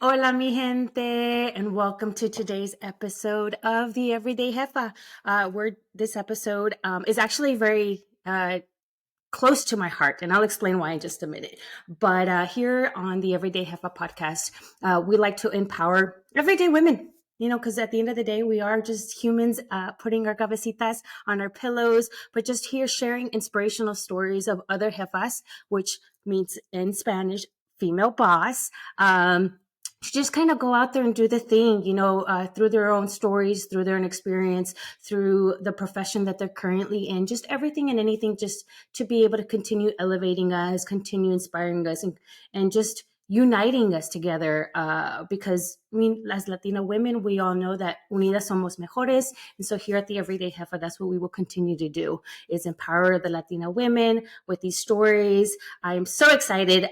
Hola, mi gente, and welcome to today's episode of the Everyday Jefa. This episode is actually very close to my heart, and I'll explain why in just a minute. But here on the Everyday Jefa podcast, we like to empower everyday women. Because at the end of the day, we are just humans putting our cabecitas on our pillows, but just here sharing inspirational stories of other jefas, which means in Spanish, female boss. To just kind of go out there and do the thing, through their own stories, through their own experience, through the profession that they're currently in, just everything and anything, just to be able to continue elevating us, continue inspiring us, and just uniting us together. Because, I mean, as Latina women, we all know that unidas somos mejores. And so here at the Everyday Jefa, that's what we will continue to do, is empower the Latina women with these stories. I am so excited.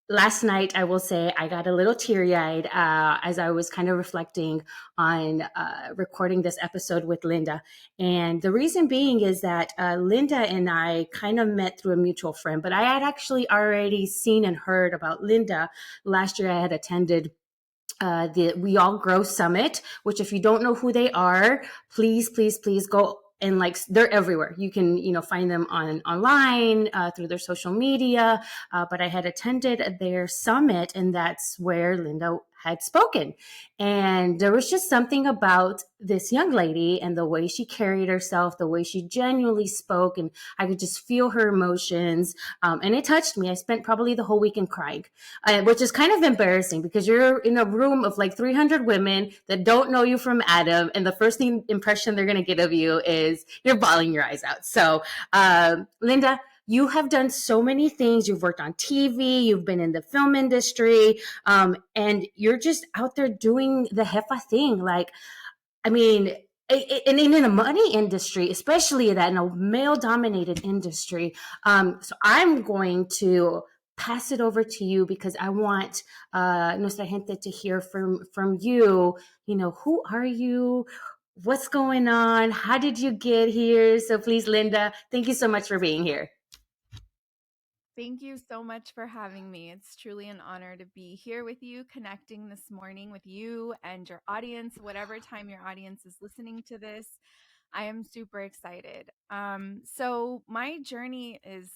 Last night, I will say, I got a little teary eyed as I was kind of reflecting on recording this episode with Linda. And the reason being is that Linda and I kind of met through a mutual friend, but I had actually already seen and heard about Linda. Last year, I had attended the We All Grow Summit, which if you don't know who they are, please go and they're everywhere. You can find them online through their social media. But I had attended their summit, and that's where Linda had spoken. And there was just something about this young lady and the way she carried herself, the way she genuinely spoke, and I could just feel her emotions. And it touched me. I spent probably the whole weekend crying, which is kind of embarrassing because you're in a room of like 300 women that don't know you from Adam, and the first impression they're going to get of you is you're bawling your eyes out. So, Linda, you have done so many things. You've worked on TV, you've been in the film industry, and you're just out there doing the Jefa thing. I mean, and in the money industry, especially that in a male dominated industry. So I'm going to pass it over to you because I want nuestra gente to hear from you. Who are you? What's going on? How did you get here? So please, Linda, thank you so much for being here. Thank you so much for having me. It's truly an honor to be here with you, connecting this morning with you and your audience, whatever time your audience is listening to this. I am super excited. So my journey is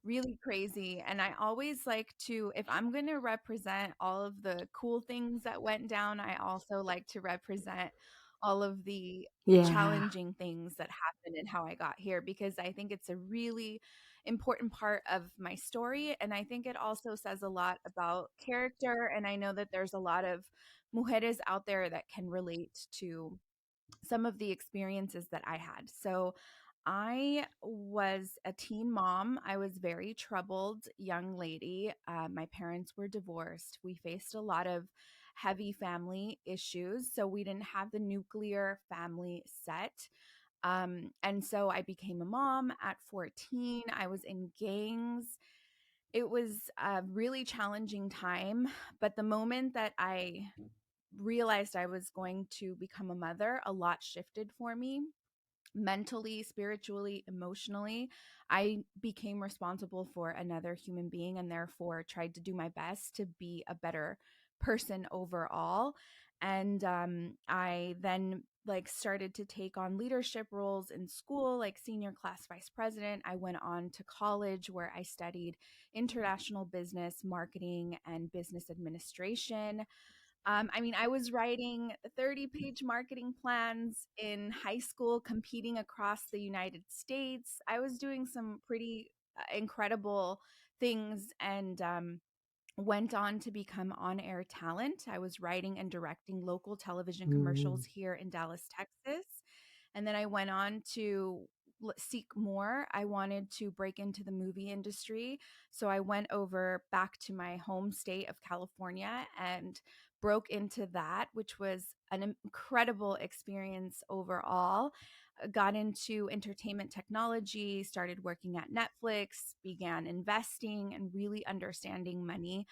really crazy, and I always like to, if I'm going to represent all of the cool things that went down, I also like to represent all of the Yeah. challenging things that happened and how I got here, because I think it's a really important part of my story. And I think it also says a lot about character. And I know that there's a lot of mujeres out there that can relate to some of the experiences that I had. So I was a teen mom. I was very troubled young lady. My parents were divorced. We faced a lot of heavy family issues. So we didn't have the nuclear family set. And so I became a mom at 14. I was in gangs. It was a really challenging time. But the moment that I realized I was going to become a mother, a lot shifted for me mentally, spiritually, emotionally. I became responsible for another human being and therefore tried to do my best to be a better person overall. And I then started to take on leadership roles in school, like senior class vice president. I went on to college where I studied international business, marketing, and business administration. I was writing 30-page marketing plans in high school, competing across the United States. I was doing some pretty incredible things, and went on to become on air talent. I was writing and directing local television Mm. commercials here in Dallas, Texas. And then I went on to seek more. I wanted to break into the movie industry. So I went over back to my home state of California and broke into that, which was an incredible experience overall. Got into entertainment technology, started working at Netflix, began investing and really understanding money.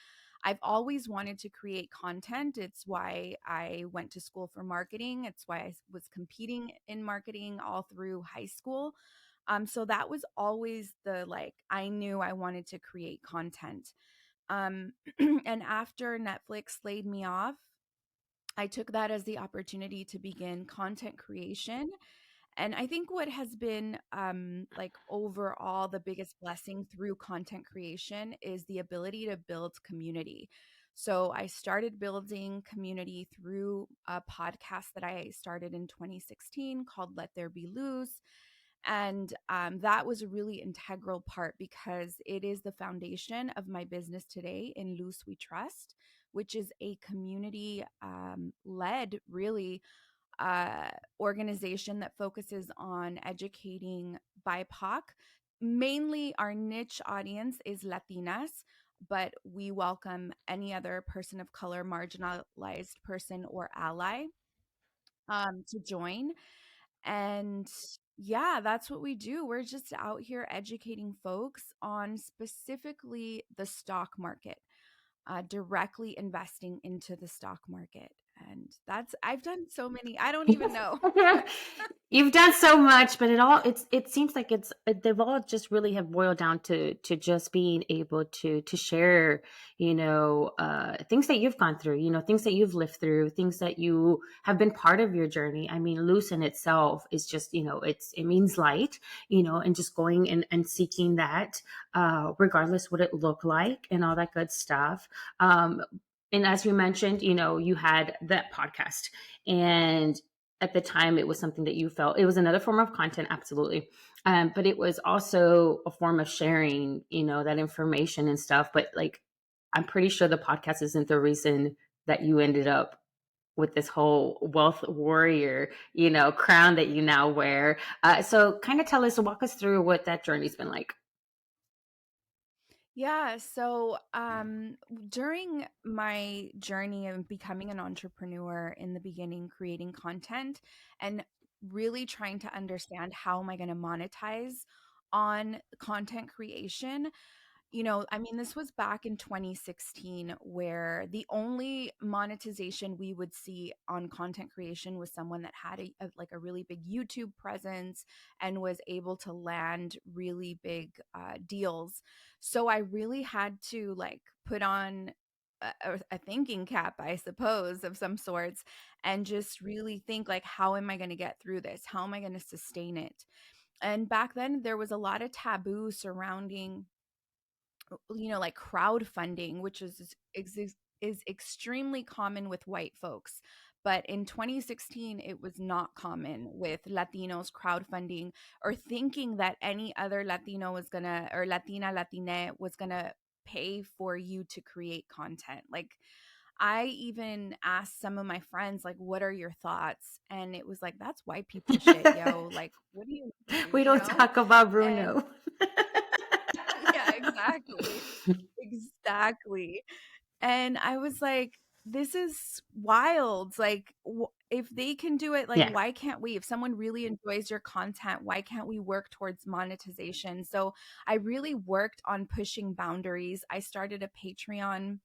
I've always wanted to create content. It's why I went to school for marketing. It's why I was competing in marketing all through high school. So that was always I knew I wanted to create content. And after Netflix laid me off, I took that as the opportunity to begin content creation. And I think what has been like overall the biggest blessing through content creation is the ability to build community. So I started building community through a podcast that I started in 2016 called Let There Be Loose. And that was a really integral part because it is the foundation of my business today in Loose We Trust, which is a community led, really, organization that focuses on educating BIPOC. Mainly, our niche audience is Latinas, but we welcome any other person of color, marginalized person, or ally to join. And yeah, that's what we do. We're just out here educating folks on specifically the stock market, directly investing into the stock market. And I've done so many, I don't even know. You've done so much, but it seems like they've all just really have boiled down to just being able to share, things that you've gone through, things that you've lived through, things that you have been part of your journey. I mean, loose in itself is just, it means light, and just going and seeking that, regardless what it looked like and all that good stuff. And as you mentioned, you had that podcast, and at the time it was something that you felt it was another form of content, absolutely, but it was also a form of sharing, that information and stuff. But like, I'm pretty sure the podcast isn't the reason that you ended up with this whole wealth warrior, crown that you now wear. So kind of walk us through what that journey's been like. Yeah, so during my journey of becoming an entrepreneur in the beginning, creating content and really trying to understand how am I going to monetize on content creation, I mean, this was back in 2016 where the only monetization we would see on content creation was someone that had like a really big YouTube presence and was able to land really big deals. So I really had to like put on a thinking cap, I suppose, of some sorts, and just really think like, how am I going to get through this? How am I going to sustain it? And back then, there was a lot of taboo surrounding like crowdfunding, which is extremely common with white folks. But in 2016, it was not common with Latinos crowdfunding or thinking that any other Latino was gonna, or Latine was gonna pay for you to create content. Like, I even asked some of my friends, like, what are your thoughts? And it was like, that's white people shit, yo. Like, what do you mean, We don't talk about And Bruno. yeah, exactly. Exactly. And I was like, this is wild. Like, if they can do it, like, Yeah. why can't we? If someone really enjoys your content, why can't we work towards monetization? So I really worked on pushing boundaries. I started a Patreon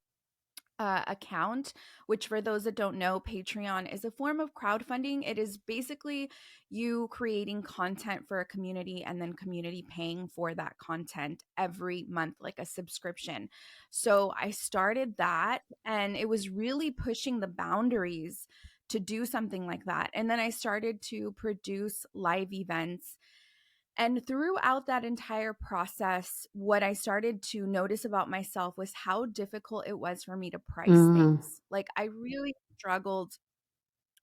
account, which, for those that don't know, Patreon is a form of crowdfunding. It is basically you creating content for a community and then community paying for that content every month, like a subscription. So I started that, and it was really pushing the boundaries to do something like that. And then I started to produce live events, and throughout that entire process, what I started to notice about myself was how difficult it was for me to price Mm, things. Like, I really struggled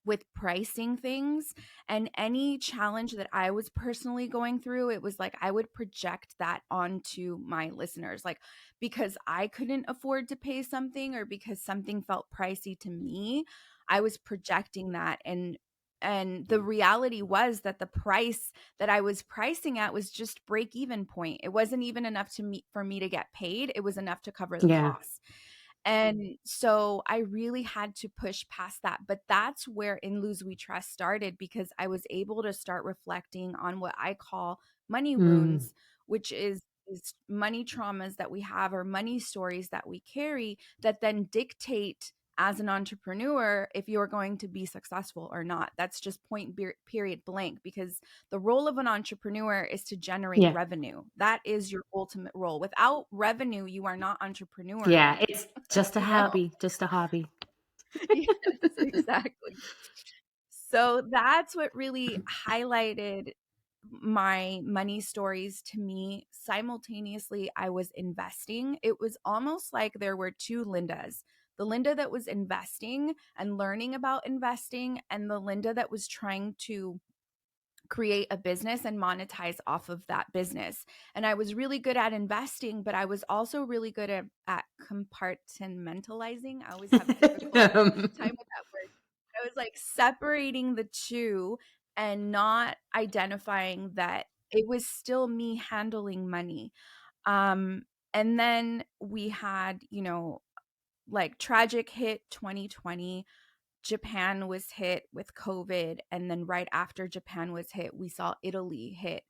with pricing things, and any challenge that I was personally going through, it was like I would project that onto my listeners. Like, because I couldn't afford to pay something or because something felt pricey to me, I was projecting that. And the reality was that the price that I was pricing at was just break even point. It wasn't even enough for me to get paid. It was enough to cover the yeah. costs. And so I really had to push past that. But that's where In Lose We Trust started, because I was able to start reflecting on what I call money Mm, wounds, which is money traumas that we have, or money stories that we carry, that then dictate as an entrepreneur if you're going to be successful or not. That's just period blank, because the role of an entrepreneur is to generate Yeah. revenue. That is your ultimate role. Without revenue, you are not Yeah. entrepreneurial, It's just a you know? hobby, just a hobby. Yes, exactly. So that's what really highlighted my money stories to me. Simultaneously, I was investing. It was almost like there were two Lindas: the Linda that was investing and learning about investing, and the Linda that was trying to create a business and monetize off of that business. And I was really good at investing, but I was also really good at compartmentalizing. I always have a difficult time with that word. I was like separating the two and not identifying that it was still me handling money. Um, and then we had, like tragic hit 2020. Japan was hit with COVID. And then right after Japan was hit, we saw Italy hit.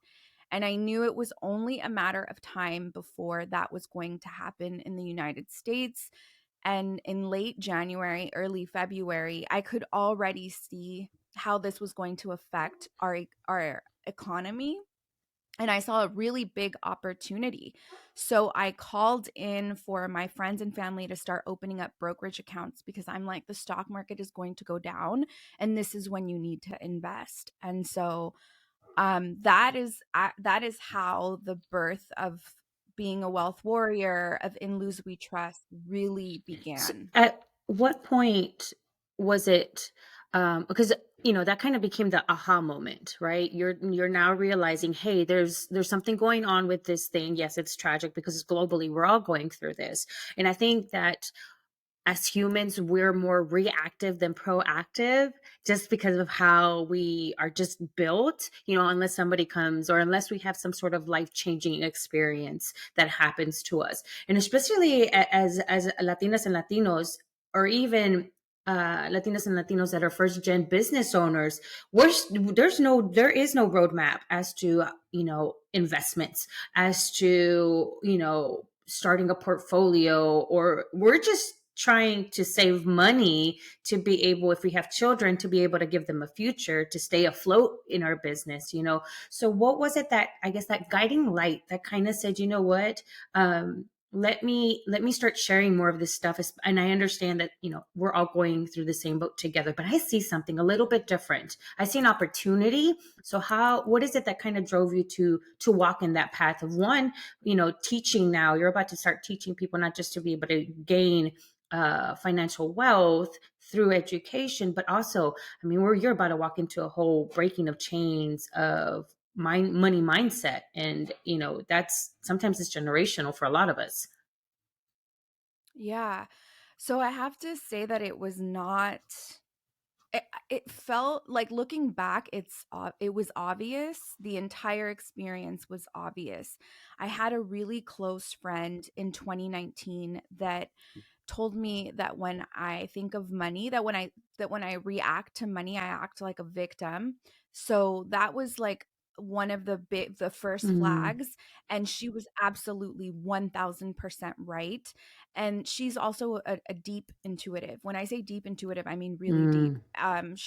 And I knew it was only a matter of time before that was going to happen in the United States. And in late January, early February, I could already see how this was going to affect our economy. And I saw a really big opportunity. So I called in for my friends and family to start opening up brokerage accounts, because I'm like, the stock market is going to go down and this is when you need to invest. And so that is how the birth of being a wealth warrior, of In Lose We Trust, really So began. at what point was it, because that kind of became the aha moment, right? You're now realizing, hey, there's something going on with this thing. Yes, it's tragic because globally we're all going through this. And I think that as humans, we're more reactive than proactive just because of how we are just built, unless somebody comes or unless we have some sort of life-changing experience that happens to us. And especially as Latinas and Latinos, or even Latinas and Latinos that are first gen business owners, there is no roadmap as to, investments, as to, starting a portfolio, or we're just trying to save money to be able, if we have children, to be able to give them a future, to stay afloat in our business. So what was it that, I guess, that guiding light that kind of said, what, let me start sharing more of this stuff? And I understand that we're all going through the same boat together, but I see something a little bit different. I see an opportunity. So what is it that kind of drove you to walk in that path of, one, teaching? Now you're about to start teaching people, not just to be able to gain financial wealth through education, but also, I mean, you're about to walk into a whole breaking of chains of money mindset. And, that's sometimes it's generational for a lot of us. Yeah. So I have to say that it was not it felt like, looking back, it was obvious. The entire experience was obvious. I had a really close friend in 2019 that told me that when I think of money, that when I react to money, I act like a victim. So that was like one of the first Mm, flags, and she was absolutely 1000% right. And she's also a deep intuitive. When I say deep intuitive, I mean really deep. mm.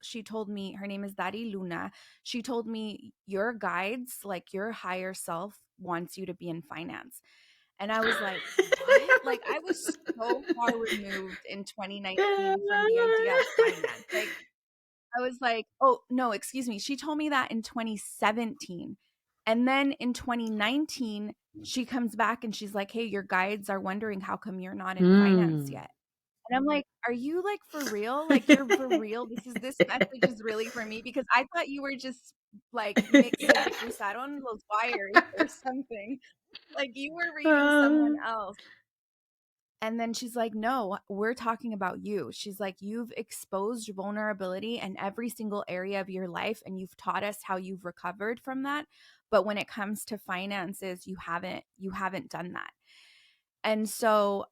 She told me, her name is Dari Luna. She told me, your guides, like your higher self, wants you to be in finance. And I was like, "What?" Like, I was so far removed in 2019 from the idea of finance. Like, I was like, "Oh, no, excuse me." She told me that in 2017. And then in 2019, she comes back and she's like, "Hey, your guides are wondering how come you're not in finance Mm. yet." And I'm like, "Are you, like, for real? Like, you're for real? This message is really for me? Because I thought you were just, like, se te cruzaron los wires or something. Like, you were reading someone Um, else." And then she's like, "No, we're talking about you." She's like, "You've exposed vulnerability in every single area of your life, and you've taught us how you've recovered from that. But when it comes to finances, you haven't done that." And so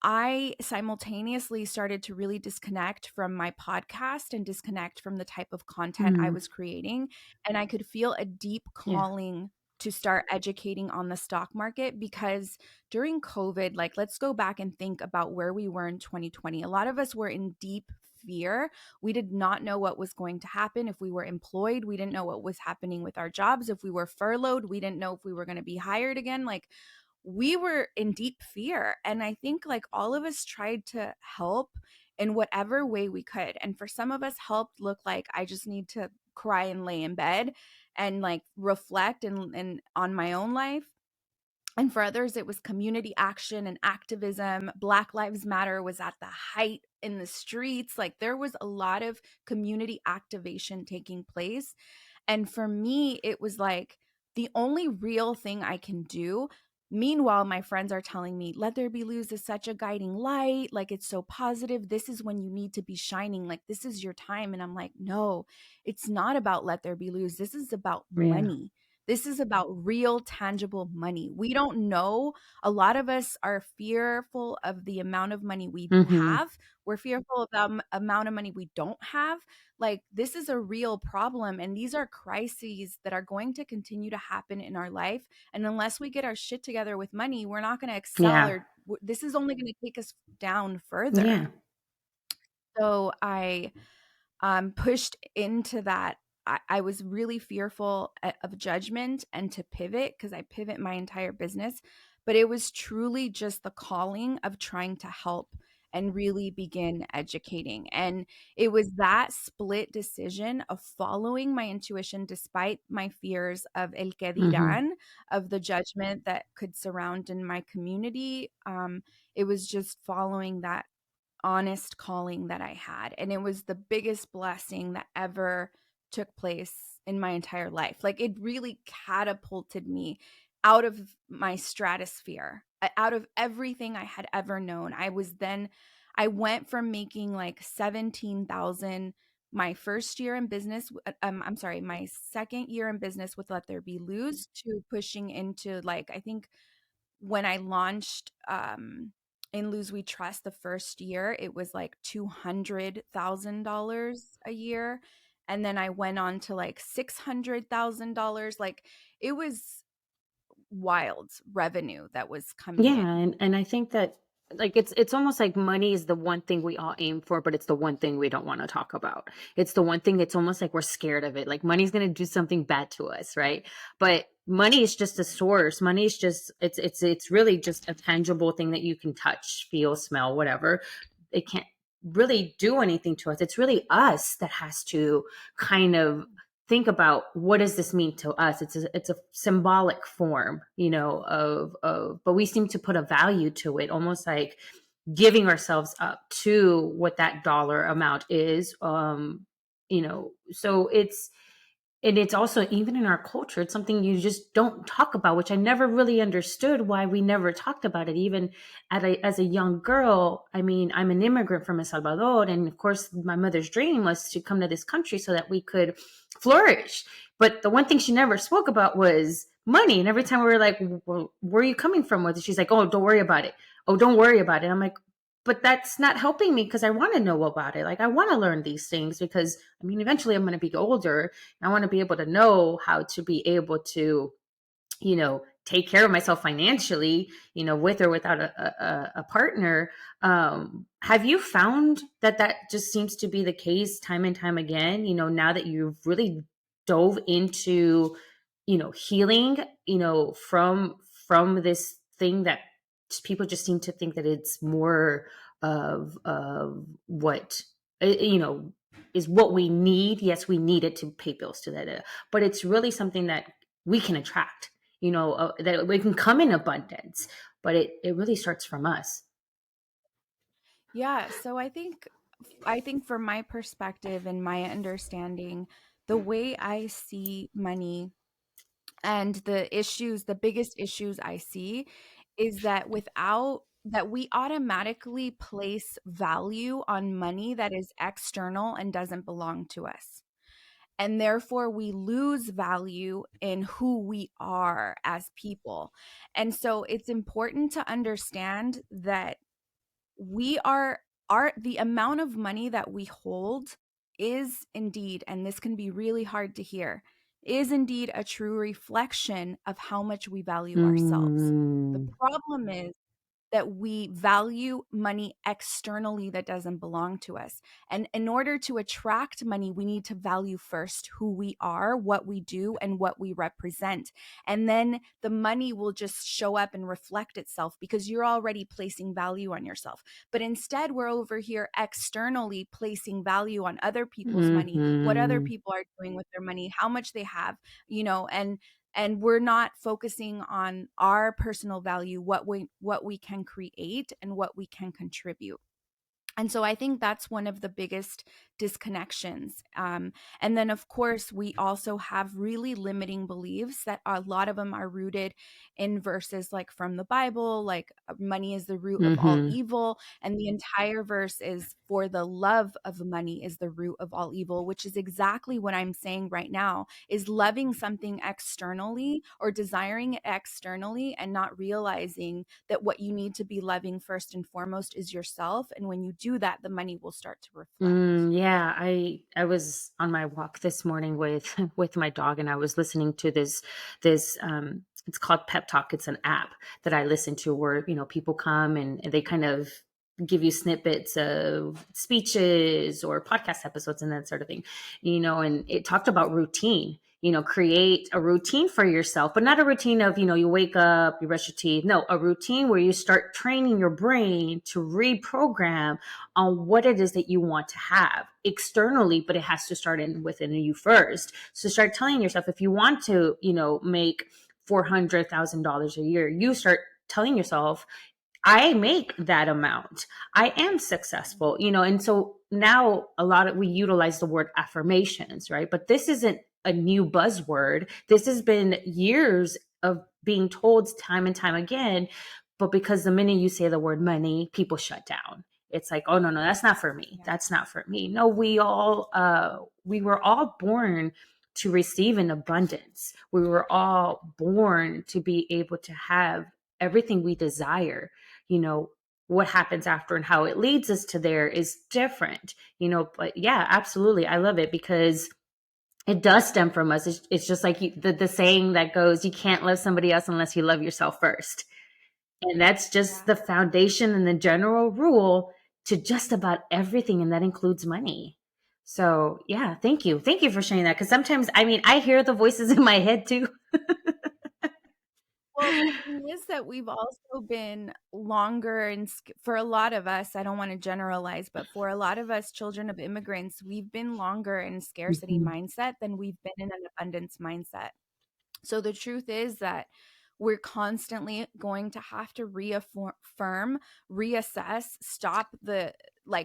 I simultaneously started to really disconnect from my podcast and disconnect from the type of content I mm, was creating. And I could feel a deep yeah. calling to start educating on the stock market, because during COVID, like, let's go back and think about where we were in 2020. A lot of us were in deep fear. We did not know what was going to happen if we were employed. We didn't know what was happening with our jobs. If we were furloughed, we didn't know if we were going to be hired again. Like, we were in deep fear. And I think like all of us tried to help in whatever way we could. And for some of us, help looked like, I just need to cry and lay in bed and like reflect and on my own life. And for others, it was community action and activism. Black Lives Matter was at the height in the streets. Like, there was a lot of community activation taking place. And for me, it was like the only real thing I can do. Meanwhile, my friends are telling me, Let There Be Lose is such a guiding light. Like, it's so positive. This is when you need to be shining. Like, this is your time. And I'm like, no, it's not about Let There Be Lose. This is about Yeah. money. This is about real, tangible money. We don't know. A lot of us are fearful of the amount of money we Mm-hmm. have. We're fearful of the amount of money we don't have. Like, this is a real problem. And these are crises that are going to continue to happen in our life. And unless we get our shit together with money, we're not going to excel, Yeah. or this is only going to take us down further. Yeah. So I pushed into that. I was really fearful of judgment and to pivot, because I pivot my entire business. But it was truly just the calling of trying to help and really begin educating. And it was that split decision of following my intuition despite my fears of el que Mm-hmm. dirán, of the judgment that could surround in my community. It was just following that honest calling that I had. And it was the biggest blessing that ever took place in my entire life. Like, it really catapulted me out of my stratosphere, out of everything I had ever known. I went from making like 17,000 my first year in business. I'm sorry, my second year in business with Let There Be Lose, to pushing into, like, I think when I launched in Lose We Trust the first year, it was like $200,000 a year. And then I went on to like $600,000. Like, it was wild revenue that was coming Yeah, in. and I think that like it's almost like money is the one thing we all aim for, but it's the one thing we don't want to talk about. It's the one thing it's almost like we're scared of it. Like money's going to do something bad to us, right? But money is just a source. Money is just it's really just a tangible thing that you can touch, feel, smell, whatever. It can't really do anything to us. It's really us that has to kind of think about what does this mean to us. It's a symbolic form, of but we seem to put a value to it, almost like giving ourselves up to what that dollar amount is. So it's also, even in our culture, it's something you just don't talk about, which I never really understood why we never talked about it. Even as a young girl, I mean, I'm an immigrant from El Salvador, and of course my mother's dream was to come to this country so that we could flourish. But the one thing she never spoke about was money. And every time we were like, well, where are you coming from with it? She's like, oh, don't worry about it. Oh, don't worry about it. I'm like, but that's not helping me, because I want to know about it. Like, I want to learn these things, because I mean, eventually I'm going to be older. I want to be able to know how to be able to, take care of myself financially, with or without a partner. Have you found that that just seems to be the case time and time again, now that you've really dove into, healing, from this thing that people just seem to think that it's more of what, is what we need. Yes, we need it to pay bills, to that, but it's really something that we can attract, that we can come in abundance, but it really starts from us. Yeah, so I think from my perspective and my understanding, the way I see money and the biggest issues I see is that we automatically place value on money that is external and doesn't belong to us. And therefore, we lose value in who we are as people. And so it's important to understand that we are the amount of money that we hold is indeed, and this can be really hard to hear, is indeed a true reflection of how much we value ourselves. The Mm. problem is that we value money externally that doesn't belong to us. And in order to attract money, we need to value first who we are, what we do, and what we represent. And then the money will just show up and reflect itself because you're already placing value on yourself. But instead, we're over here externally placing value on other people's money, what other Mhm. people are doing with their money, how much they have, and we're not focusing on our personal value, what we can create and what we can contribute. And so I think that's one of the biggest disconnections. And then, of course, we also have really limiting beliefs that a lot of them are rooted in verses like from the Bible, like money is the root of all Mhm. evil. And the entire verse is for the love of money is the root of all evil, which is exactly what I'm saying right now is loving something externally or desiring it externally and not realizing that what you need to be loving first and foremost is yourself. And when you do that, the money will start to reflect. Yeah, I was on my walk this morning with with my dog, and I was listening to this it's called Pep Talk. It's an app that I listen to where, people come and they kind of give you snippets of speeches or podcast episodes and that sort of thing. And it talked about routine. Create a routine for yourself, but not a routine of, you wake up, you brush your teeth. No, a routine where you start training your brain to reprogram on what it is that you want to have externally, but it has to start within you first. So start telling yourself, if you want to, make $400,000 a year, you start telling yourself, I make that amount. I am successful, and so now we utilize the word affirmations, right? But this isn't a new buzzword. This has been years of being told time and time again. But because the minute you say the word money, people shut down. It's like, oh, no, no, that's not for me. Yeah. That's not for me. No, we were all born to receive in abundance. We were all born to be able to have everything we desire. What happens after and how it leads us to there is different. But yeah, absolutely, I love it because it does stem from us. It's just like the saying that goes, you can't love somebody else unless you love yourself first. And that's just Yeah. the foundation and the general rule to just about everything, and that includes money. So yeah, thank you for sharing that, because sometimes, I hear the voices in my head too. Well, the thing is that we've also been longer and for a lot of us, I don't want to generalize, but for a lot of us children of immigrants, we've been longer in scarcity Mhm. mindset than we've been in an abundance mindset. So the truth is that we're constantly going to have to reaffirm, reassess, stop pay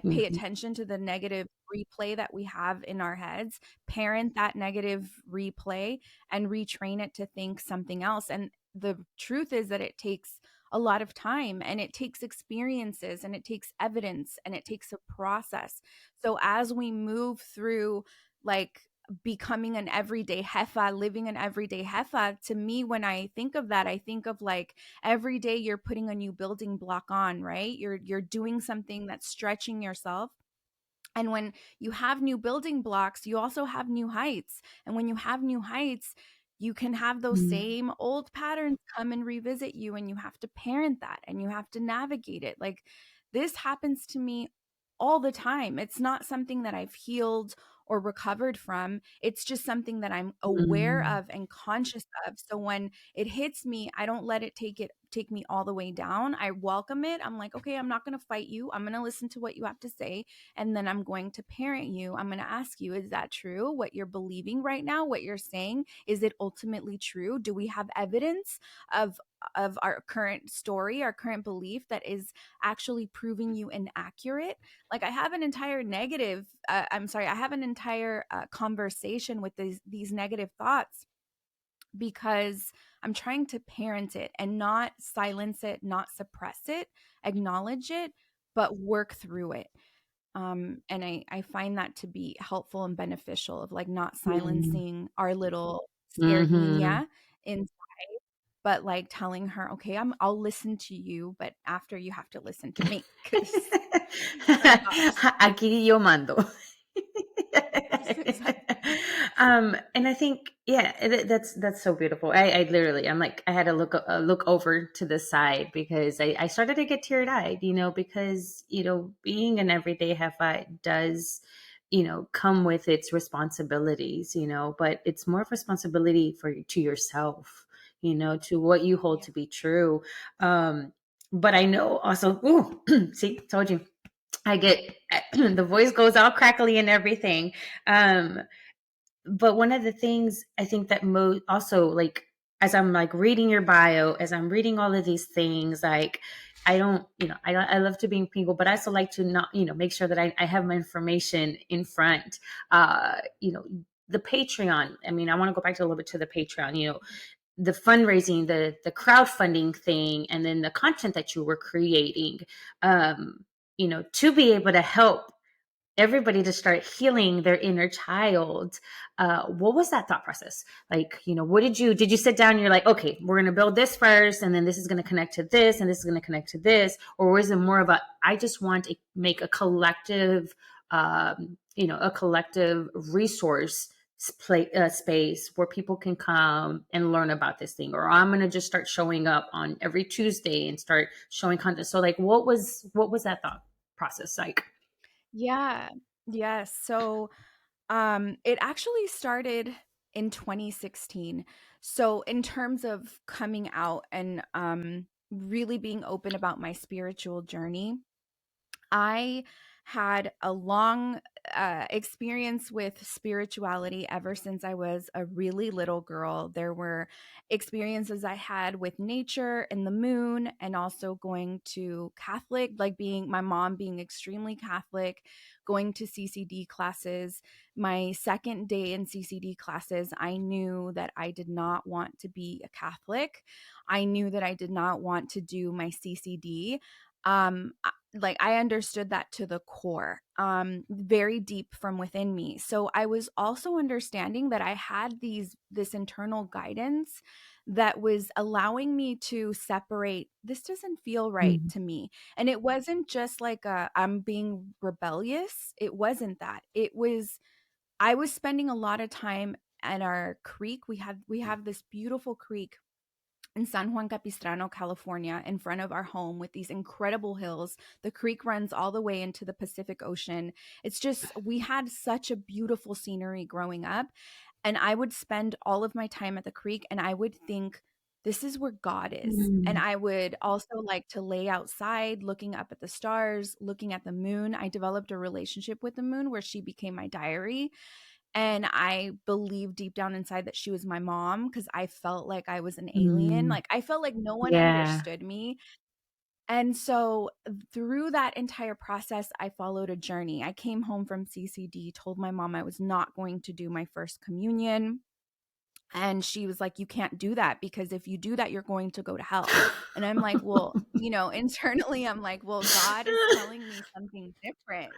Mhm. attention to the negative replay that we have in our heads, parent that negative replay, and retrain it to think something else. And the truth is that it takes a lot of time and it takes experiences and it takes evidence and it takes a process. So as we move through, like, becoming an everyday jefa, living an everyday jefa, to me, when I think of that, I think of like every day you're putting a new building block on, right? You're doing something that's stretching yourself. And when you have new building blocks, you also have new heights. And when you have new heights, you can have those Mhm. same old patterns come and revisit you, and you have to parent that and you have to navigate it. Like, this happens to me all the time. It's not something that I've healed or recovered from. It's just something that I'm aware Mhm. of and conscious of. So when it hits me, I don't let it take me all the way down. I welcome it. I'm like, okay, I'm not going to fight you. I'm going to listen to what you have to say, and then I'm going to parent you. I'm going to ask you, is that true? What you're believing right now, what you're saying, is it ultimately true? Do we have evidence of our current story, our current belief that is actually proving you inaccurate? Like, I have an entire I have an entire conversation with these negative thoughts because I'm trying to parent it and not silence it, not suppress it, acknowledge it, but work through it. And I find that to be helpful and beneficial, of like not Mhm. silencing our little scared Mhm. niña inside, but like telling her, okay, I'll listen to you, but after you have to listen to me because I'm not. Aquí yo mando. Exactly. And I think, yeah, that's so beautiful. I literally, I'm like, I had to look over to the side because I started to get teary eyed, because being an everyday heifer does, come with its responsibilities, but it's more of responsibility to yourself, to what you hold Yeah. to be true. But I know also, ooh, see, told you, I get the voice goes all crackly and everything. But one of the things I think that also, like, as I'm like reading your bio, as I'm reading all of these things, like, I don't, I love to be people, but I also like to not, make sure that I have my information in front. The Patreon. I mean, I want to go back to a little bit to the Patreon. The fundraising, the crowdfunding thing, and then the content that you were creating. To be able to help everybody to start healing their inner child. What was that thought process like? What did you sit down and you're like, okay, we're going to build this first, and then this is going to connect to this, and this is going to connect to this? Or was it more of I just want to make a collective, a collective resource space where people can come and learn about this thing, or I'm going to just start showing up on every Tuesday and start showing content? So like, what was that thought process like? Yeah. Yes. So it actually started in 2016. So in terms of coming out and really being open about my spiritual journey, I had a long experience with spirituality ever since I was a really little girl. There were experiences I had with nature and the moon, and also going to Catholic, like being my mom being extremely Catholic, going to CCD classes. My second day in CCD classes, I knew that I did not want to be a Catholic. I knew that I did not want to do my CCD. Like I understood that to the core, very deep from within me. So I was also understanding that I had this internal guidance that was allowing me to separate, this doesn't feel right Mhm. to me. And it wasn't just like I'm being rebellious. It wasn't that. It was, I was spending a lot of time at our creek. We have this beautiful creek in San Juan Capistrano, California, in front of our home with these incredible hills. The creek runs all the way into the Pacific Ocean. It's just, we had such a beautiful scenery growing up. And I would spend all of my time at the creek and I would think, this is where God is. And Mm. I would also like to lay outside, looking up at the stars, looking at the moon. I developed a relationship with the moon where she became my diary. And I believed deep down inside that she was my mom because I felt like I was an alien. Mm. Like I felt like no one Yeah. understood me. And so through that entire process, I followed a journey. I came home from CCD, told my mom I was not going to do my first communion. And she was like, you can't do that because if you do that, you're going to go to hell. And I'm like, well, internally, I'm like, well, God is telling me something different.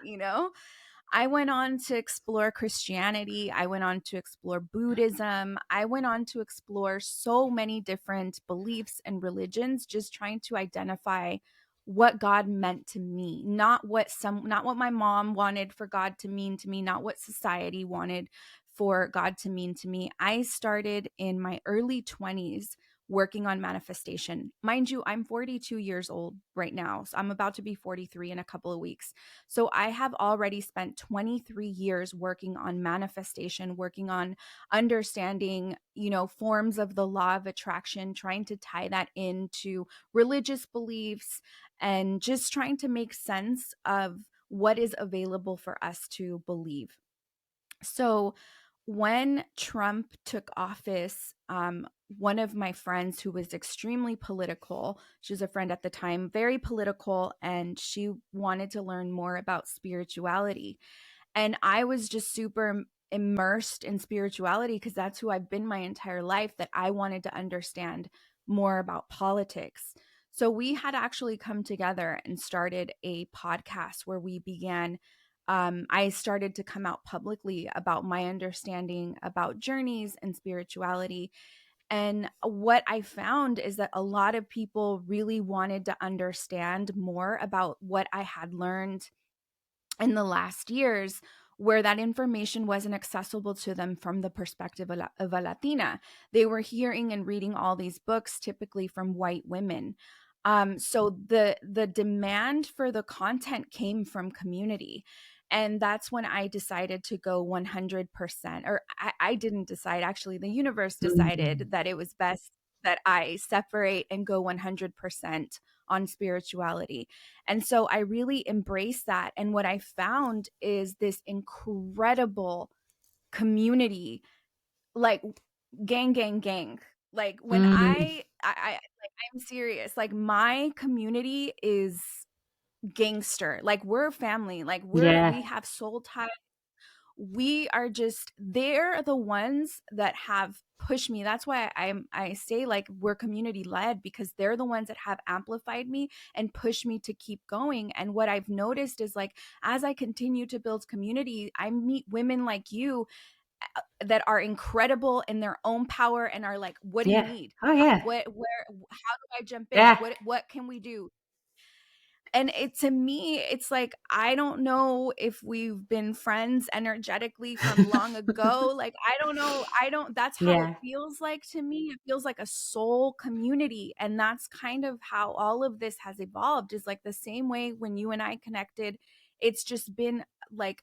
I went on to explore Christianity. I went on to explore Buddhism. I went on to explore so many different beliefs and religions, just trying to identify what God meant to me, not what my mom wanted for God to mean to me, not what society wanted for God to mean to me. I started in my early 20s working on manifestation. Mind you, I'm 42 years old right now. So I'm about to be 43 in a couple of weeks. So I have already spent 23 years working on manifestation, working on understanding, forms of the law of attraction, trying to tie that into religious beliefs and just trying to make sense of what is available for us to believe. So when Trump took office, one of my friends who was extremely political, she was a friend at the time, very political, and she wanted to learn more about spirituality. And I was just super immersed in spirituality because that's who I've been my entire life, that I wanted to understand more about politics. So we had actually come together and started a podcast where we began. I started to come out publicly about my understanding about journeys and spirituality. And what I found is that a lot of people really wanted to understand more about what I had learned in the last years where that information wasn't accessible to them from the perspective of a Latina. They were hearing and reading all these books, typically from white women. So the demand for the content came from community. And that's when I decided to go 100%, or I didn't decide, actually, the universe Mm. decided that it was best that I separate and go 100% on spirituality. And so I really embraced that. And what I found is this incredible community, like gang, gang, gang. Like when Mm. like, I'm serious. Like my community is gangster. Like we're family. Like Yeah. we have soul ties. We are just, they're the ones that have pushed me. That's why I say like we're community led, because they're the ones that have amplified me and pushed me to keep going. And what I've noticed is, like, as I continue to build community, I meet women like you that are incredible in their own power and are like, what do you Yeah. need? Oh yeah. How do I jump in? Yeah. What can we do? And it, to me, it's like, I don't know if we've been friends energetically from long ago. Like, I don't that's how it Yeah. feels like to me. It feels like a soul community. And that's kind of how all of this has evolved, is like the same way when you and I connected. It's just been like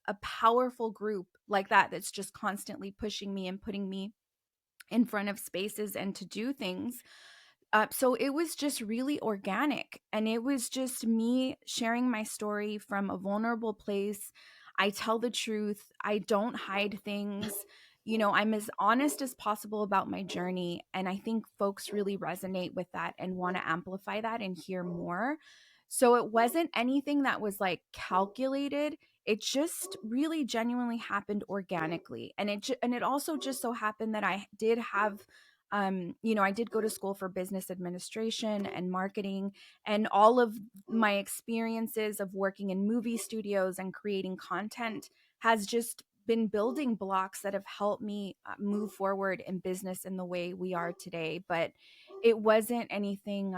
a powerful group like that, that's just constantly pushing me and putting me in front of spaces and to do things. So it was just really organic, and it was just me sharing my story from a vulnerable place. I tell the truth, I don't hide things. You know, I'm as honest as possible about my journey. And I think folks really resonate with that and want to amplify that and hear more. So it wasn't anything that was like calculated. It just really genuinely happened organically. And it also just so happened that I did have, you know, I did go to school for business administration and marketing, and all of my experiences of working in movie studios and creating content has just been building blocks that have helped me move forward in business in the way we are today. But it wasn't anything,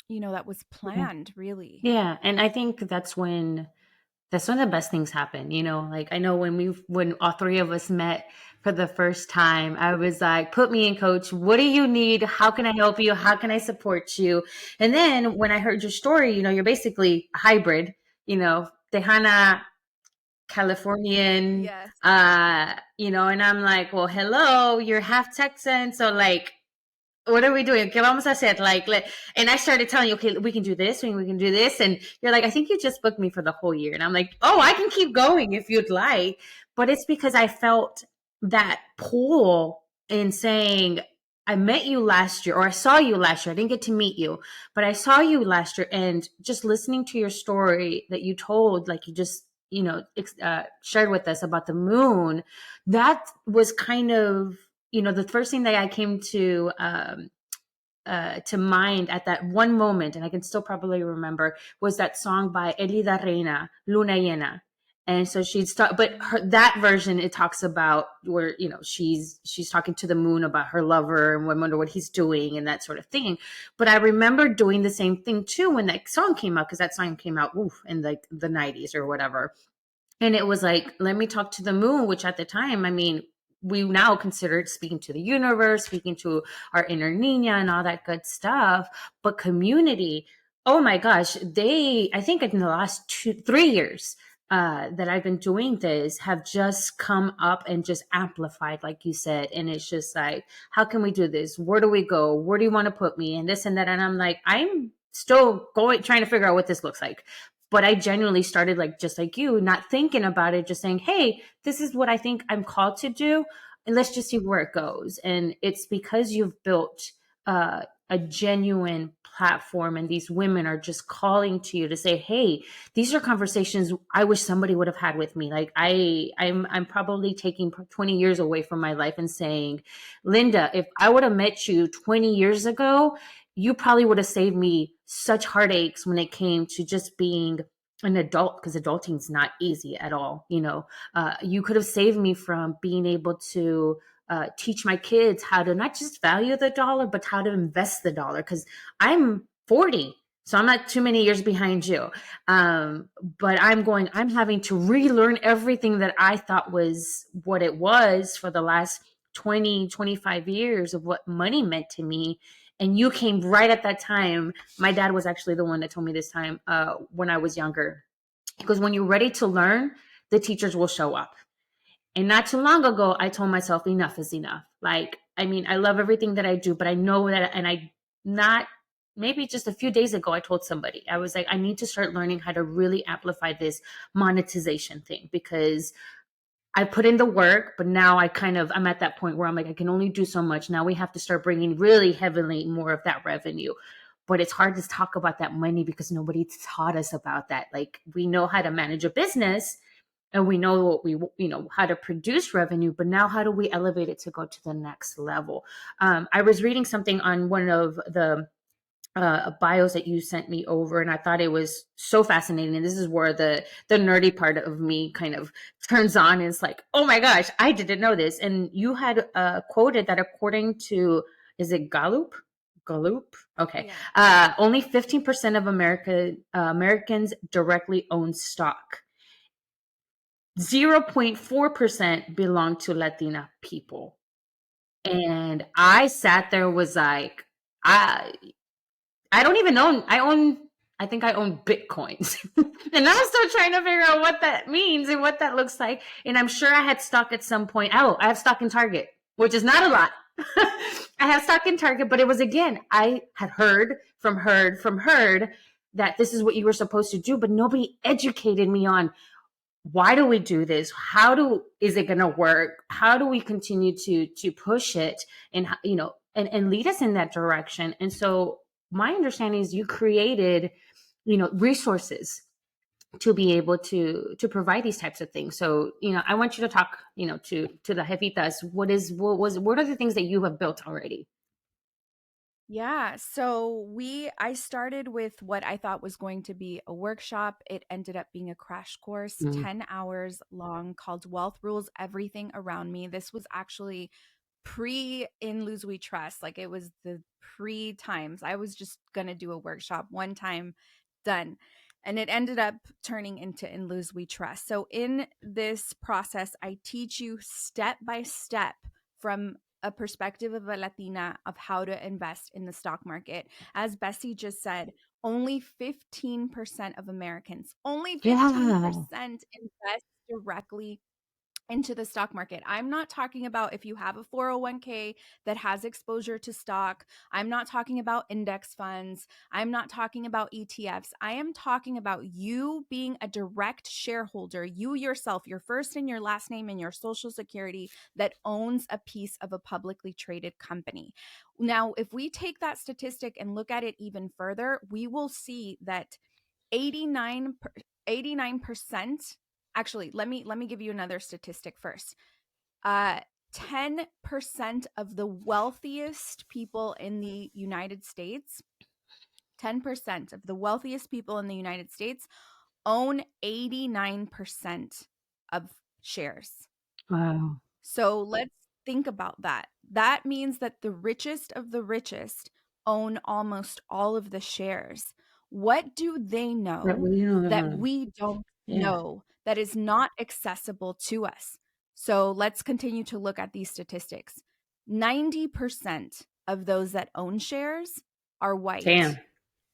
you know, that was Yeah. planned, really. Yeah. And I think that's when the best things happen, you know. Like I know when all three of us met for the first time, I was like, put me in, coach. What do you need? How can I help you? How can I support you? And then when I heard your story, you know, you're basically a hybrid, you know, Tejana, Californian, Yes. you know, and I'm like, well, hello, you're half Texan. So like, what are we doing? ¿Qué vamos a hacer? Like, and I started telling you, okay, we can do this, we can do this. And you're like, I think you just booked me for the whole year. And I'm like, oh, I can keep going if you'd like. But it's because I felt that pull in saying, I met you last year, or I saw you last year. I didn't get to meet you, but I saw you last year. And just listening to your story that you told, like you just, you know, shared with us about the moon, that was kind of, you know, the first thing that I came to mind at that one moment, and I can still probably remember, was that song by Elida Reina, Luna Llena. And so but that version, it talks about where, you know, she's talking to the moon about her lover and wonder what he's doing and that sort of thing. But I remember doing the same thing too when that song came out, because that song came out in like the 90s or whatever. And it was like, let me talk to the moon, which at the time, I mean, we now considered speaking to the universe, speaking to our inner Nina and all that good stuff. But community, oh my gosh, I think in the last 3 years that I've been doing this, have just come up and just amplified, like you said. And it's just like, how can we do this? Where do we go? Where do you want to put me? And this and that. And I'm like, I'm still trying to figure out what this looks like. But I genuinely started, like, just like you, not thinking about it, just saying, hey, this is what I think I'm called to do, and let's just see where it goes. And it's because you've built a genuine platform, and these women are just calling to you to say, hey, these are conversations I wish somebody would have had with me. Like I'm probably taking 20 years away from my life and saying, Linda, if I would have met you 20 years ago, you probably would have saved me such heartaches when it came to just being an adult, because adulting is not easy at all. You know, you could have saved me from being able to teach my kids how to not just value the dollar, but how to invest the dollar. Because I'm 40. So I'm not too many years behind you. But I'm having to relearn everything that I thought was what it was for the last 20, 25 years of what money meant to me. And you came right at that time. My dad was actually the one that told me this time when I was younger. Because when you're ready to learn, the teachers will show up. And not too long ago, I told myself enough is enough. Like, I mean, I love everything that I do, but I know that, and I not maybe just a few days ago, I told somebody, I was like, I need to start learning how to really amplify this monetization thing because I put in the work, but now I'm at that point where I'm like, I can only do so much. Now we have to start bringing really heavily more of that revenue. But it's hard to talk about that money because nobody taught us about that. Like, we know how to manage a business and we know what how to produce revenue, but now how do we elevate it to go to the next level? I was reading something on one of the bios that you sent me over, and I thought it was so fascinating. And this is where the nerdy part of me kind of turns on. And it's like, oh my gosh, I didn't know this. And you had quoted that according to, is it Gallup? Okay. Yeah. Only 15% of Americans directly own stock. 0.4% belong to Latina people. And I sat there, was like, I I don't even own. I think I own Bitcoins. And I'm still trying to figure out what that means and what that looks like. And I'm sure I had stock at some point. Oh, I have stock in Target, which is not a lot. I have stock in Target, but it was, again, I had heard that this is what you were supposed to do, but nobody educated me on why do we do this? Is it going to work? How do we continue to push it and, and lead us in that direction? And so my understanding is you created, resources to be able to provide these types of things. So, I want you to talk, to the jefitas. What are the things that you have built already? Yeah, so I started with what I thought was going to be a workshop. It ended up being a crash course, Mm. 10 hours long, called Wealth Rules Everything Around Me. This was actually pre In Lose We Trust. Like, it was the pre times. I was just going to do a workshop one time, done. And it ended up turning into In Lose We Trust. So in this process, I teach you step by step from a perspective of a Latina of how to invest in the stock market. As Bessie just said, only 15% of Americans, only Yeah. 15% invest directly into the stock market. I'm not talking about if you have a 401k that has exposure to stock. I'm not talking about index funds. I'm not talking about ETFs. I am talking about you being a direct shareholder, you yourself, your first and your last name and your social security, that owns a piece of a publicly traded company. Now, if we take that statistic and look at it even further, we will see that 89 89%. Actually, let me give you another statistic first. 10% of the wealthiest people in the United States, 10% of the wealthiest people in the United States own 89% of shares. Wow. So let's think about that. That means that the richest of the richest own almost all of the shares. What do they That know we that know. we don't Yeah. know, that is not accessible to us? So let's continue to look at these statistics. 90% of those that own shares are Damn. white,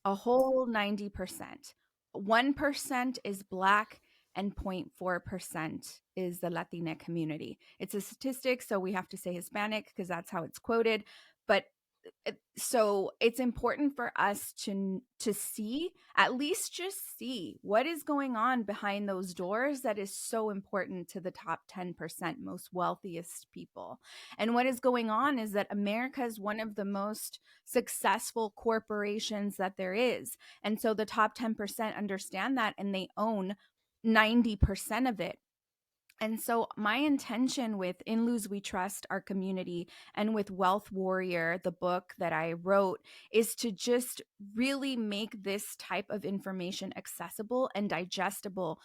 a whole 90%. 1% is Black, and 0.4% is the Latina community. It's a statistic, so we have to say Hispanic because that's how it's quoted. But so it's important for us to see, at least just see what is going on behind those doors that is so important to the top 10% most wealthiest people. And what is going on is that America is one of the most successful corporations that there is. And so the top 10% understand that, and they own 90% of it. And so, my intention with In Lose We Trust, our community, and with Wealth Warrior, the book that I wrote, is to just really make this type of information accessible and digestible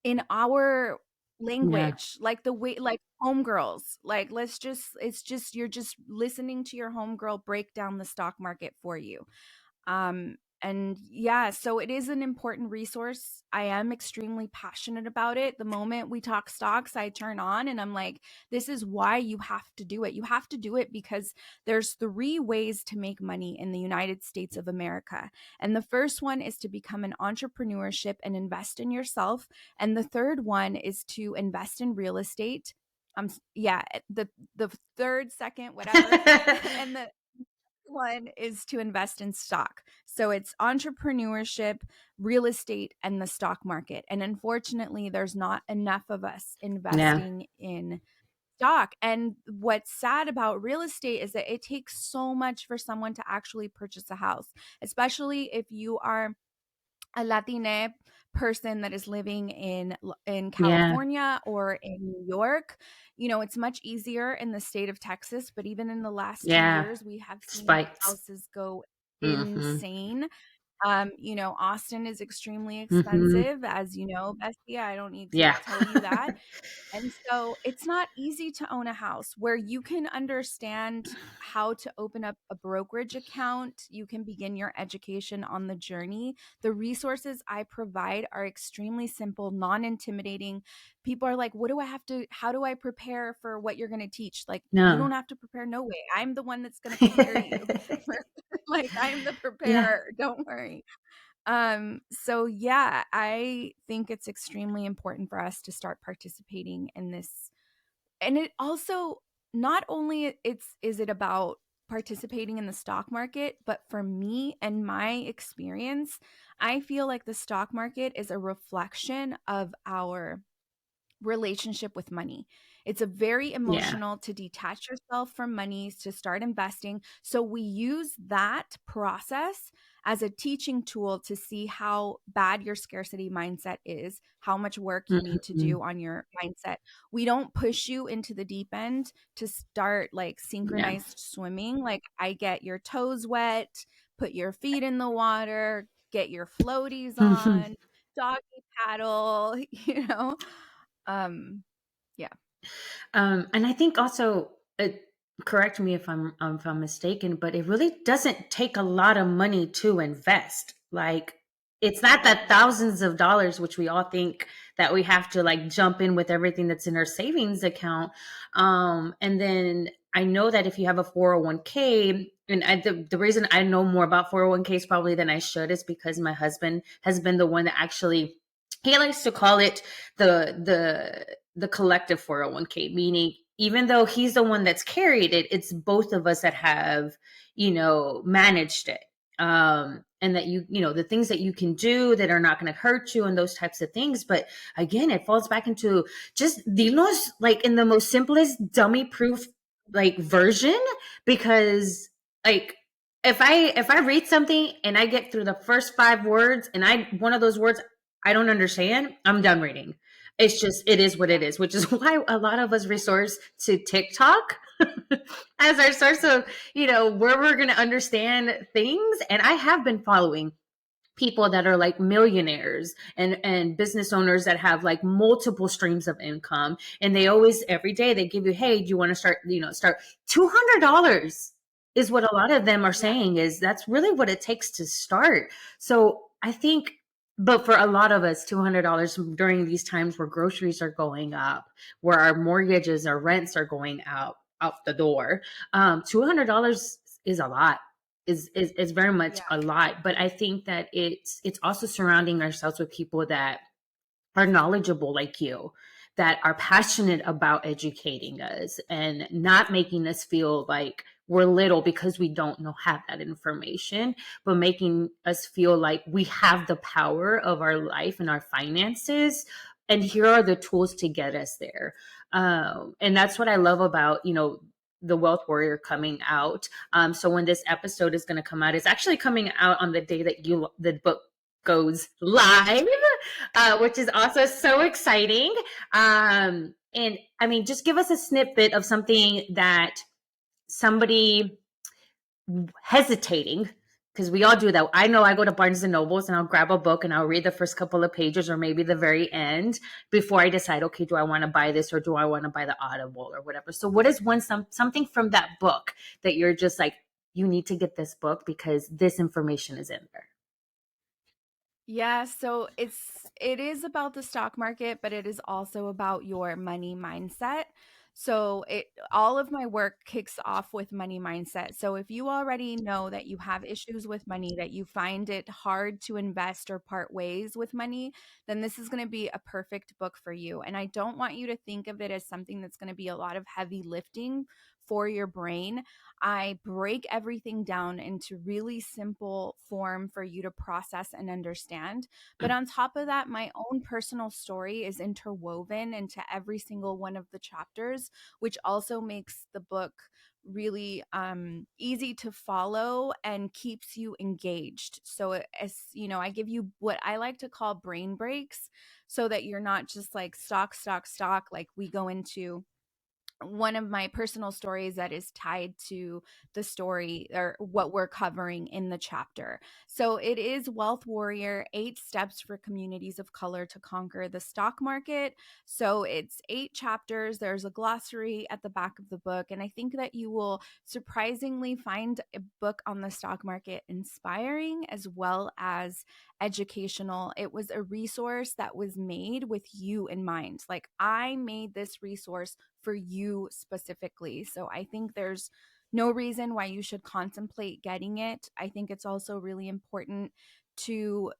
in our Yeah. language, like the way, like homegirls. Like, it's just, you're just listening to your homegirl break down the stock market for you. And yeah, so it is an important resource. I am extremely passionate about it. The moment we talk stocks, I turn on and I'm like, this is why you have to do it. You have to do it because there's 3 ways to make money in the United States of America. And the first one is to become an entrepreneurship and invest in yourself. And the third one is to invest in real estate. Yeah, the third, second, whatever. And the one is to invest in stock. So it's entrepreneurship, real estate, and the stock market. And unfortunately, there's not enough of us Yeah. investing in stock. And what's sad about real estate is that it takes so much for someone to actually purchase a house, especially if you are a Latina person that is living in Yeah. California or in New York. You know, it's much easier in the state of Texas, but even in the last 2 Yeah. years, we have seen Spikes. houses go Mm-hmm. insane. You know, Austin is extremely Mm-hmm. expensive, as you know, Bessie. I don't need to Yeah. tell you that. And so it's not easy to own a house where you can understand how to open up a brokerage account. You can begin your education on the journey. The resources I provide are extremely simple, non intimidating. People are like, what do I have to, how do I prepare for what you're going to teach? Like, you No. don't have to prepare. No way. I'm the one that's going to prepare you. Like, I'm the Yeah. preparer. Don't worry. So yeah, I think it's extremely important for us to start participating in this. And it also, not only it's is it about participating in the stock market, but for me and my experience, I feel like the stock market is a reflection of our relationship with money. It's a very Yeah. emotional to detach yourself from money to start investing. So we use that process as a teaching tool to see how bad your scarcity mindset is, how much work you need to Mm-hmm. do on your mindset. We don't push you into the deep end to start like Yeah. synchronized swimming. Like, I get your toes wet, put your feet in the water, get your floaties on, doggy paddle, you know. Um, yeah. And I think also, correct me if I'm mistaken, but it really doesn't take a lot of money to invest. Like, it's not that thousands of dollars, which we all think that we have to like jump in with everything that's in our savings account. And then I know that if you have a 401k, and the reason I know more about 401ks probably than I should is because my husband has been the one that actually, he likes to call it the collective 401k, meaning even though he's the one that's carried it, it's both of us that have, managed it. And that the things that you can do that are not going to hurt you and those types of things. But again, it falls back into just dinos like in the most simplest dummy proof like version, because like if I read something and I get through the first 5 words and I one of those words I don't understand, I'm done reading. It's just, it is what Yeah. it is, which is why a lot of us resource to TikTok as our source of, where we're going to understand things. And I have been following people that are like millionaires and business owners that have like multiple streams of income. And they always, every day they give you, hey, do you want to start $200 is what a lot of them are Yeah. saying, is that's really what it takes to start. So I think, but for a lot of us, $200 during these times where groceries are going up, where our mortgages, our rents are going out the door, $200 is a lot, is very much Yeah. a lot. But I think that it's also surrounding ourselves with people that are knowledgeable like you, that are passionate about educating us and not making us feel like we're little because we don't know have that information, but making us feel like we have the power of our life and our finances, and here are the tools to get us there. And that's what I love about the Wealth Warrior coming out. So when this episode is going to come out, it's actually coming out on the day that the book goes live, which is also so exciting. And I mean, just give us a snippet of something that somebody hesitating, because we all do that. I know I go to Barnes and Nobles and I'll grab a book and I'll read the first couple of pages or maybe the very end before I decide, okay, do I want to buy this or do I want to buy the Audible or whatever. So what is something from that book that you're just like, you need to get this book because this information is in there? Yeah, so it is about the stock market, but it is also about your money mindset. So it all of my work kicks off with money mindset. So if you already know that you have issues with money, that you find it hard to invest or part ways with money, then this is going to be a perfect book for you. And I don't want you to think of it as something that's going to be a lot of heavy lifting for your brain. I break everything down into really simple form for you to process and understand. But on top of that, my own personal story is interwoven into every single one of the chapters, which also makes the book really easy to follow and keeps you engaged. So as you know, I give you what I like to call brain breaks so that you're not just like stock stock stock, like we go into one of my personal stories that is tied to the story or what we're covering in the chapter. So it is Wealth Warrior: 8 Steps for Communities of Color to Conquer the Stock Market. So it's 8 chapters. There's a glossary at the back of the book. And I think that you will surprisingly find a book on the stock market inspiring as well as educational. It was a resource that was made with you in mind. Like, I made this resource for you specifically. So I think there's no reason why you should contemplate getting it. I think it's also really important to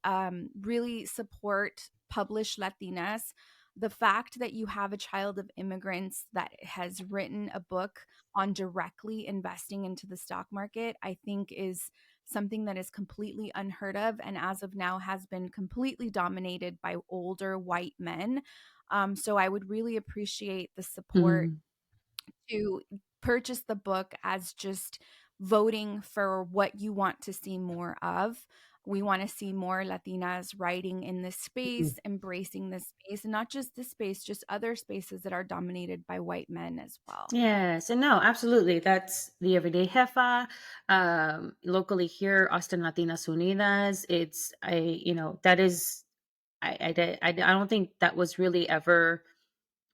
really support published Latinas. The fact that you have a child of immigrants that has written a book on directly investing into the stock market, I think is something that is completely unheard of, and as of now has been completely dominated by older white men. So I would really appreciate the support Mhm. to purchase the book as just voting for what you want to see more of. We want to see more Latinas writing in this Mhm. space, embracing this space, and not just this space, just other spaces that are dominated by white men as well. Yes, and no, absolutely. That's the Everyday Jefa. Locally here, Austin Latinas Unidas. It's that is I don't think that was really ever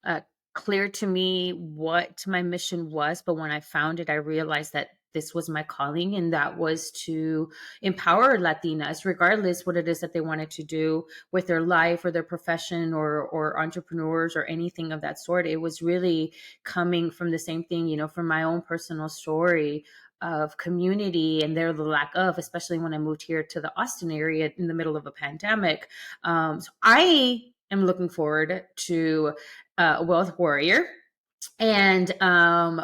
uh, clear to me what my mission was. But when I found it, I realized that this was my calling, and that was to empower Latinas, regardless what it is that they wanted to do with their life or their profession or entrepreneurs or anything of that sort. It was really coming from the same thing, from my own personal story of community and there the lack of, especially when I moved here to the Austin area in the middle of a pandemic. So I am looking forward to Wealth Warrior. And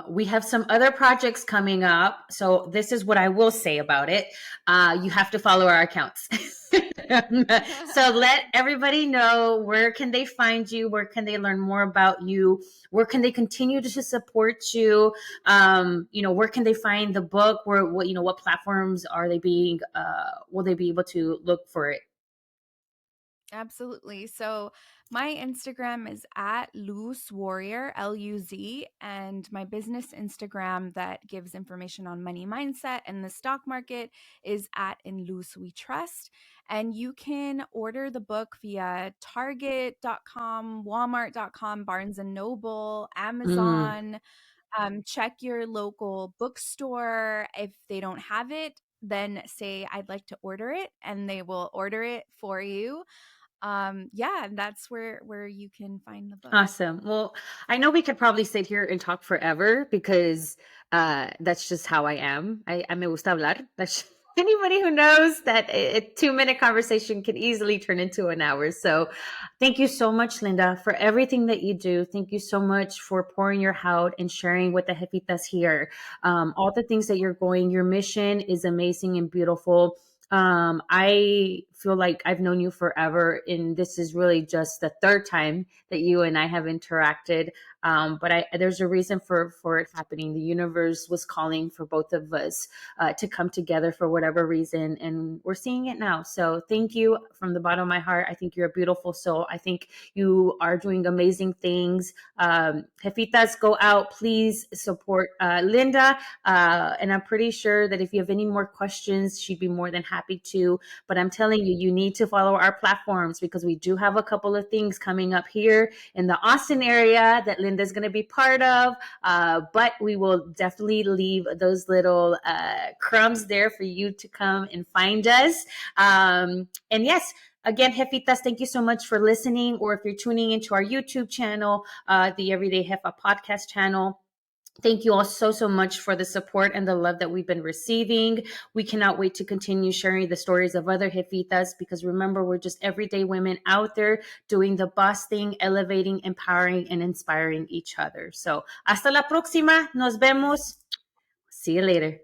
we have some other projects coming up. So this is what I will say about it. You have to follow our accounts. So let everybody know, where can they find you, where can they learn more about you, where can they continue to support you, where can they find the book, where what platforms are they being will they be able to look for it? Absolutely. So my Instagram is at Luz Warrior, Luz, and my business Instagram that gives information on money mindset and the stock market is at In Luz We Trust. And you can order the book via Target.com, Walmart.com, Barnes and Noble, Mm, Amazon. Check your local bookstore. If they don't have it, then say, I'd like to order it, and they will order it for you. Yeah, and that's where you can find the book. awesome. Well, I know we could probably sit here and talk forever because that's just how I am. I me gusta hablar. That's anybody who knows that a 2-minute conversation can easily turn into an hour. So thank you so much, Linda, for everything that you do. Thank you so much for pouring your heart and sharing with the Jefitas here. All the things that you're going, your mission is amazing and beautiful. I feel like I've known you forever, and this is really just the third time that you and I have interacted. But there's a reason for it happening. The universe was calling for both of us to come together for whatever reason, and we're seeing it now. So thank you from the bottom of my heart. I think you're a beautiful soul. I think you are doing amazing things. Jefitas, go out, please support Linda. And I'm pretty sure that if you have any more questions, she'd be more than happy to. But I'm telling you, you need to follow our platforms because we do have a couple of things coming up here in the Austin area that Linda's going to be part of. But we will definitely leave those little crumbs there for you to come and find us. And yes, Again, Jefitas, thank you so much for listening. Or if you're tuning into our YouTube channel, the Everyday Jefa Podcast channel, thank you all so much for the support and the love that we've been receiving. We cannot wait to continue sharing the stories of other jefitas, because remember, we're just everyday women out there doing the boss thing, elevating, empowering, and inspiring each other. So, hasta la próxima. Nos vemos. See you later.